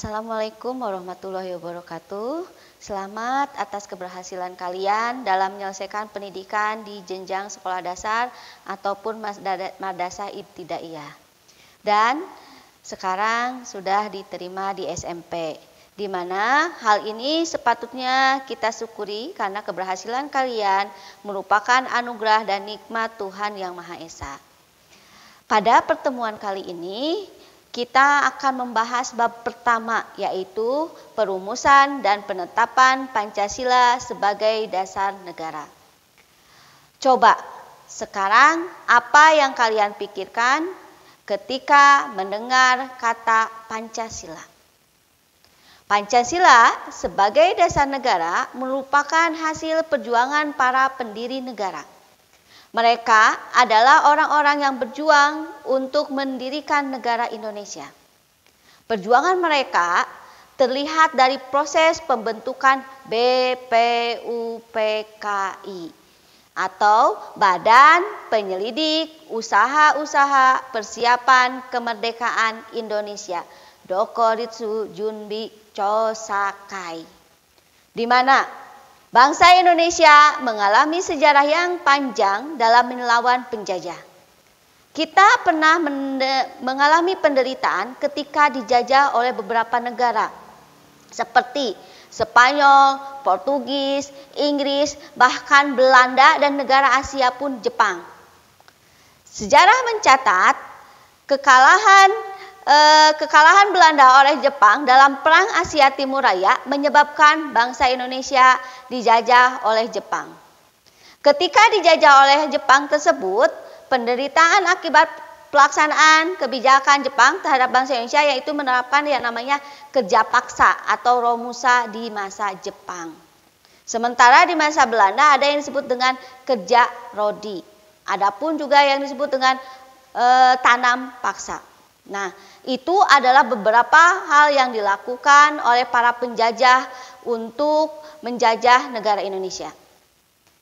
Assalamualaikum warahmatullahi wabarakatuh. Selamat atas keberhasilan kalian dalam menyelesaikan pendidikan di jenjang sekolah dasar ataupun madrasah ibtidaiyah. Dan sekarang sudah diterima di SMP, di mana hal ini sepatutnya kita syukuri karena keberhasilan kalian merupakan anugerah dan nikmat Tuhan Yang Maha Esa. Pada pertemuan kali ini, kita akan membahas bab pertama, yaitu perumusan dan penetapan Pancasila sebagai dasar negara. Coba sekarang apa yang kalian pikirkan ketika mendengar kata Pancasila? Pancasila sebagai dasar negara merupakan hasil perjuangan para pendiri negara. Mereka adalah orang-orang yang berjuang untuk mendirikan negara Indonesia. Perjuangan mereka terlihat dari proses pembentukan BPUPKI atau Badan Penyelidik Usaha-Usaha Persiapan Kemerdekaan Indonesia, Dokoritsu Junbi Chosakai, di mana bangsa Indonesia mengalami sejarah yang panjang dalam melawan penjajah. Kita pernah mengalami penderitaan ketika dijajah oleh beberapa negara seperti Spanyol, Portugis, Inggris, bahkan Belanda dan negara Asia pun Jepang. Sejarah mencatat kekalahan Belanda oleh Jepang dalam Perang Asia Timur Raya menyebabkan bangsa Indonesia dijajah oleh Jepang. Ketika dijajah oleh Jepang tersebut, penderitaan akibat pelaksanaan kebijakan Jepang terhadap bangsa Indonesia yaitu menerapkan yang namanya kerja paksa atau romusa di masa Jepang. Sementara di masa Belanda ada yang disebut dengan kerja rodi. Adapun juga yang disebut dengan tanam paksa. Nah, itu adalah beberapa hal yang dilakukan oleh para penjajah untuk menjajah negara Indonesia.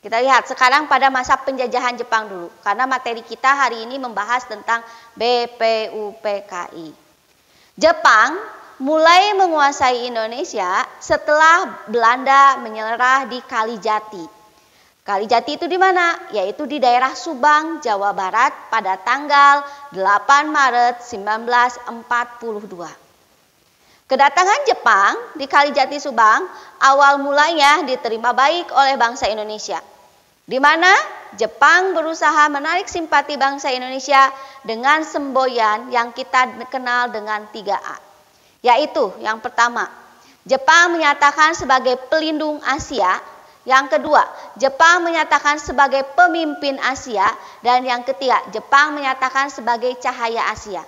Kita lihat sekarang pada masa penjajahan Jepang dulu, karena materi kita hari ini membahas tentang BPUPKI. Jepang mulai menguasai Indonesia setelah Belanda menyerah di Kalijati. Kalijati itu di mana? Yaitu di daerah Subang, Jawa Barat pada tanggal 8 Maret 1942. Kedatangan Jepang di Kalijati Subang awal mulanya diterima baik oleh bangsa Indonesia, di mana Jepang berusaha menarik simpati bangsa Indonesia dengan semboyan yang kita kenal dengan 3A. Yaitu yang pertama, Jepang menyatakan sebagai pelindung Asia. Yang kedua, Jepang menyatakan sebagai pemimpin Asia. Dan yang ketiga, Jepang menyatakan sebagai cahaya Asia.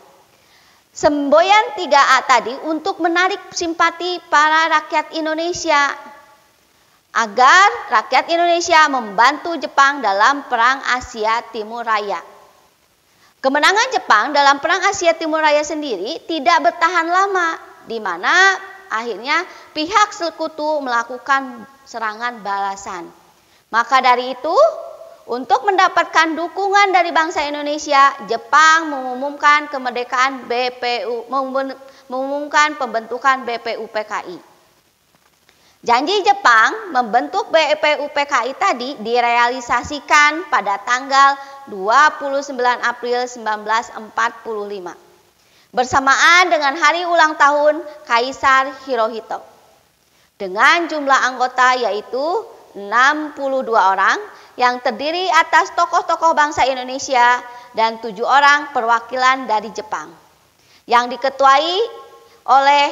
Semboyan 3A tadi untuk menarik simpati para rakyat Indonesia, agar rakyat Indonesia membantu Jepang dalam Perang Asia Timur Raya. Kemenangan Jepang dalam Perang Asia Timur Raya sendiri tidak bertahan lama, di mana akhirnya pihak sekutu melakukan serangan balasan. Maka dari itu, untuk mendapatkan dukungan dari bangsa Indonesia, Jepang mengumumkan kemerdekaan mengumumkan pembentukan BPUPKI. Janji Jepang membentuk BPUPKI tadi direalisasikan pada tanggal 29 April 1945. Bersamaan dengan hari ulang tahun Kaisar Hirohito. Dengan jumlah anggota yaitu 62 orang yang terdiri atas tokoh-tokoh bangsa Indonesia dan 7 orang perwakilan dari Jepang. Yang diketuai oleh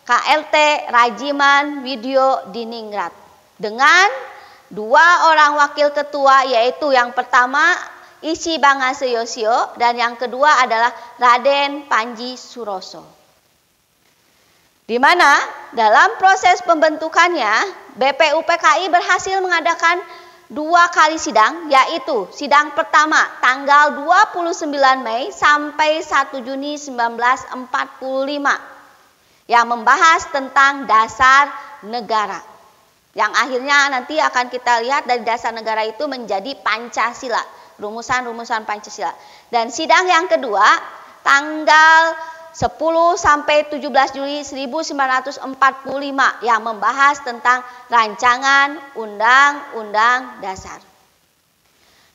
KLT Rajiman Widyo Diningrat. Dengan 2 orang wakil ketua yaitu yang pertama Ishi Bangase Yoshio dan yang kedua adalah Raden Panji Suroso. Di mana dalam proses pembentukannya BPUPKI berhasil mengadakan 2 kali sidang, yaitu sidang pertama tanggal 29 Mei sampai 1 Juni 1945 yang membahas tentang dasar negara. Yang akhirnya nanti akan kita lihat dari dasar negara itu menjadi Pancasila, rumusan-rumusan Pancasila. Dan sidang yang kedua tanggal 10 sampai 17 Juli 1945 yang membahas tentang rancangan Undang-Undang Dasar.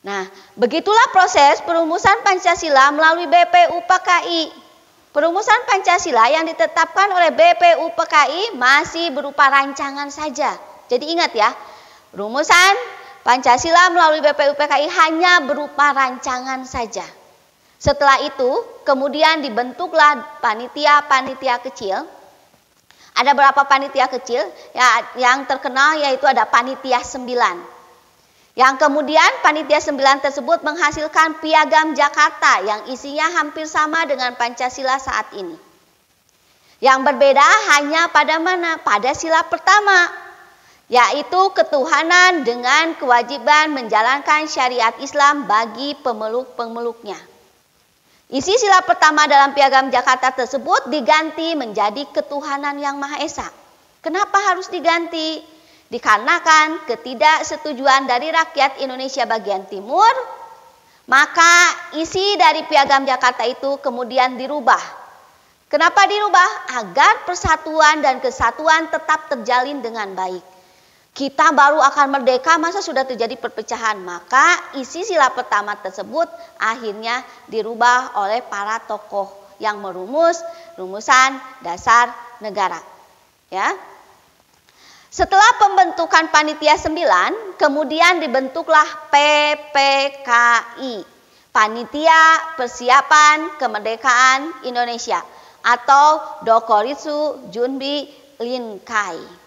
Nah, begitulah proses perumusan Pancasila melalui BPUPKI. Perumusan Pancasila yang ditetapkan oleh BPUPKI masih berupa rancangan saja. Jadi ingat ya, rumusan Pancasila melalui BPUPKI hanya berupa rancangan saja. Setelah itu, kemudian dibentuklah panitia-panitia kecil. Ada berapa panitia kecil? Ya, yang terkenal yaitu ada panitia 9. Yang kemudian panitia 9 tersebut menghasilkan Piagam Jakarta yang isinya hampir sama dengan Pancasila saat ini. Yang berbeda hanya pada mana? Pada sila pertama, yaitu ketuhanan dengan kewajiban menjalankan syariat Islam bagi pemeluk-pemeluknya. Isi sila pertama dalam Piagam Jakarta tersebut diganti menjadi ketuhanan yang Maha Esa. Kenapa harus diganti? Dikarenakan ketidaksetujuan dari rakyat Indonesia bagian timur, maka isi dari Piagam Jakarta itu kemudian dirubah. Kenapa dirubah? Agar persatuan dan kesatuan tetap terjalin dengan baik. Kita baru akan merdeka, masa sudah terjadi perpecahan? Maka isi sila pertama tersebut akhirnya dirubah oleh para tokoh yang merumus rumusan dasar negara. Ya. Setelah pembentukan panitia 9, kemudian dibentuklah PPKI, Panitia Persiapan Kemerdekaan Indonesia atau Dokoritsu Junbi Linkai.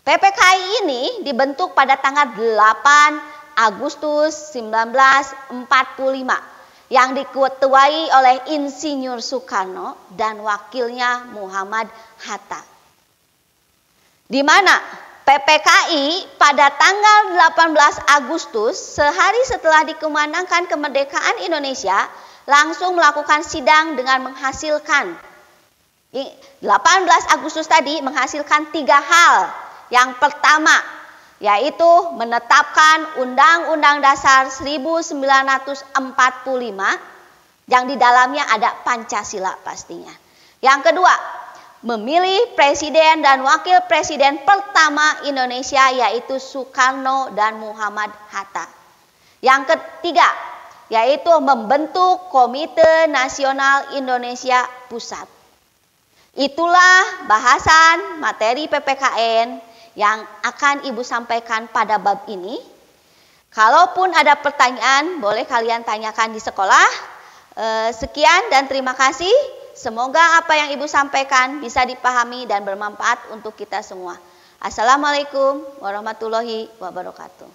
PPKI ini dibentuk pada tanggal 8 Agustus 1945 yang diketuai oleh Insinyur Soekarno dan wakilnya Muhammad Hatta. Di mana PPKI pada tanggal 18 Agustus, sehari setelah dikumandangkan kemerdekaan Indonesia, langsung melakukan sidang dengan menghasilkan 18 Agustus tadi menghasilkan 3 hal. Yang pertama, yaitu menetapkan Undang-Undang Dasar 1945 yang di dalamnya ada Pancasila pastinya. Yang kedua, memilih presiden dan wakil presiden pertama Indonesia yaitu Soekarno dan Muhammad Hatta. Yang ketiga, yaitu membentuk Komite Nasional Indonesia Pusat. Itulah bahasan materi PPKN yang akan Ibu sampaikan pada bab ini. Kalaupun ada pertanyaan, boleh kalian tanyakan di sekolah. Sekian dan terima kasih. Semoga apa yang Ibu sampaikan bisa dipahami dan bermanfaat untuk kita semua. Assalamualaikum warahmatullahi wabarakatuh.